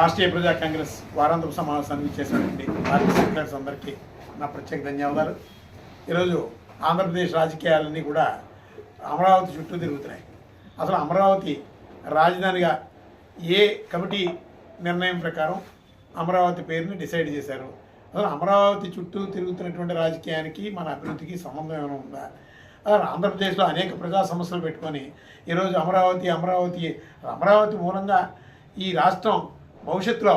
రాష్ట్రీయ ప్రజా కాంగ్రెస్ వారాంతపు సమావేశానికి చేసినటువంటి పార్టీ సెక్రటరీస్ అందరికీ నా ప్రత్యేక ధన్యవాదాలు. ఈరోజు ఆంధ్రప్రదేశ్ రాజకీయాలన్నీ కూడా అమరావతి చుట్టూ తిరుగుతున్నాయి. అసలు అమరావతి రాజధానిగా ఏ కమిటీ నిర్ణయం ప్రకారం అమరావతి పేరుని డిసైడ్ చేశారు? అసలు అమరావతి చుట్టూ తిరుగుతున్నటువంటి రాజకీయానికి మన అభివృద్ధికి సంబంధం ఏమైనా ఉందా? అసలు ఆంధ్రప్రదేశ్లో అనేక ప్రజా సమస్యలు పెట్టుకొని ఈరోజు అమరావతి మూలంగా ఈ రాష్ట్రం భవిష్యత్తులో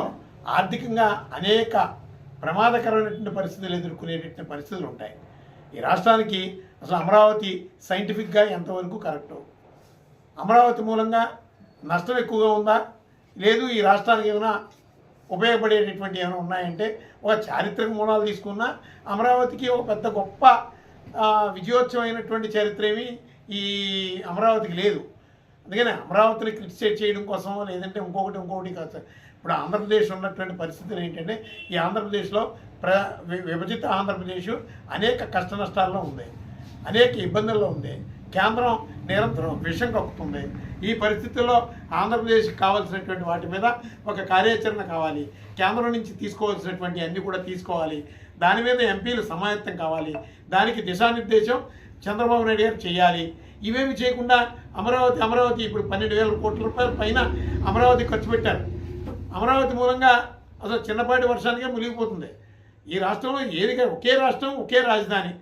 ఆర్థికంగా అనేక ప్రమాదకరమైనటువంటి పరిస్థితులు ఎదుర్కొనేటటువంటి పరిస్థితులు ఉంటాయి. ఈ రాష్ట్రానికి అసలు అమరావతి సైంటిఫిక్గా ఎంతవరకు కరెక్టు? అమరావతి మూలంగా నష్టం ఎక్కువగా ఉందా, లేదు ఈ రాష్ట్రానికి ఏమైనా ఉపయోగపడేటటువంటి ఏమైనా ఉన్నాయంటే, ఒక చారిత్రక మూలాలు తీసుకున్నా అమరావతికి ఒక పెద్ద గొప్ప విజయోత్సవమైనటువంటి చరిత్ర ఏమి ఈ అమరావతికి లేదు. అందుకని అమరావతిని క్రిటిసైజ్ చేయడం కోసం లేదంటే ఇంకొకటి కాదు. ఇప్పుడు ఆంధ్రప్రదేశ్ ఉన్నటువంటి పరిస్థితులు ఏంటంటే, ఈ ఆంధ్రప్రదేశ్లో విభజిత ఆంధ్రప్రదేశ్ అనేక కష్ట నష్టాల్లో ఉంది, అనేక ఇబ్బందుల్లో ఉంది. కేంద్రం నిరంతరం విషం కక్కుతుంది. ఈ పరిస్థితుల్లో ఆంధ్రప్రదేశ్కి కావాల్సినటువంటి వాటి మీద ఒక కార్యాచరణ కావాలి. కేంద్రం నుంచి తీసుకోవాల్సినటువంటి అన్నీ కూడా తీసుకోవాలి. దాని మీద ఎంపీలు సమాయత్తం కావాలి. దానికి దిశానిర్దేశం చంద్రబాబు నాయుడు గారు చేయాలి. ఇవేమి చేయకుండా అమరావతి ఇప్పుడు 12,000 కోట్ల రూపాయల పైన అమరావతి ఖర్చు పెట్టారు. అమరావతి మూలంగా అసలు చిన్నపాటి వర్షానికే మునిగిపోతుంది. ఈ రాష్ట్రంలో ఏదిగా ఒకే రాష్ట్రం ఒకే రాజధాని,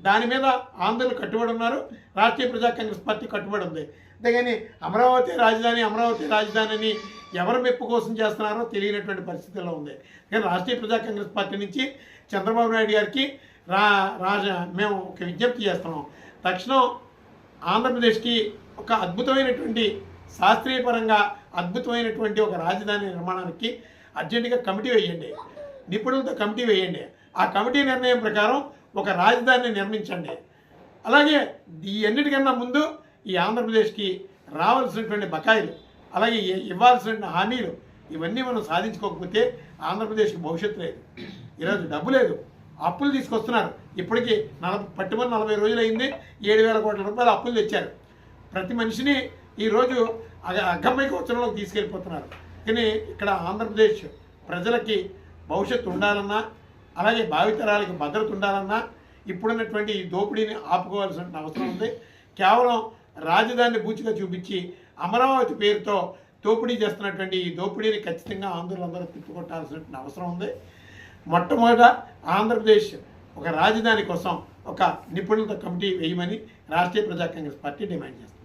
దాని మీద ఆందోళన కట్టుబడి ఉన్నారు. రాష్ట్రీయ ప్రజా కాంగ్రెస్ పార్టీ కట్టుబడి ఉంది. అంతేగాని అమరావతి రాజధాని అని ఎవరి మెప్పు కోసం చేస్తున్నారో తెలియనటువంటి పరిస్థితుల్లో ఉంది. కానీ రాష్ట్రీయ ప్రజా కాంగ్రెస్ పార్టీ నుంచి చంద్రబాబు నాయుడు గారికి మేము ఒక విజ్ఞప్తి చేస్తున్నాం. తక్షణం ఆంధ్రప్రదేశ్కి ఒక అద్భుతమైనటువంటి శాస్త్రీయపరంగా అద్భుతమైనటువంటి ఒక రాజధాని నిర్మాణానికి అర్జెంటుగా కమిటీ వేయండి, నిపుణులతో కమిటీ వేయండి. ఆ కమిటీ నిర్ణయం ప్రకారం ఒక రాజధానిని నిర్మించండి. అలాగే ఈ అన్నిటికన్నా ముందు ఈ ఆంధ్రప్రదేశ్కి రావాల్సినటువంటి బకాయిలు, అలాగే ఇవ్వాల్సిన హామీలు ఇవన్నీ మనం సాధించుకోకపోతే ఆంధ్రప్రదేశ్కి భవిష్యత్తు లేదు. ఈరోజు డబ్బు లేదు, అప్పులు తీసుకొస్తున్నారు. ఇప్పటికీ 40 రోజులు అయింది, 7,000 కోట్ల రూపాయలు అప్పులు తెచ్చారు. ప్రతి మనిషిని ఈరోజు అగ్గమ్య గోచరంలోకి తీసుకెళ్ళిపోతున్నారు. కానీ ఇక్కడ ఆంధ్రప్రదేశ్ ప్రజలకి భవిష్యత్తు ఉండాలన్నా, అలాగే భావితరాలకి భద్రత ఉండాలన్నా ఇప్పుడున్నటువంటి ఈ దోపిడీని ఆపుకోవాల్సిన అవసరం ఉంది. కేవలం రాజధానిని బూచిగా చూపించి అమరావతి పేరుతో దోపిడీ చేస్తున్నటువంటి ఈ దోపిడీని ఖచ్చితంగా ఆంధ్రులందరూ తిప్పుకొట్టాల్సిన అవసరం ఉంది. మొట్టమొదట ఆంధ్రప్రదేశ్ ఒక రాజధాని కోసం ఒక నిపుణులతో కమిటీ వేయమని రాష్ట్రీయ ప్రజా కాంగ్రెస్ పార్టీ డిమాండ్ చేస్తుంది.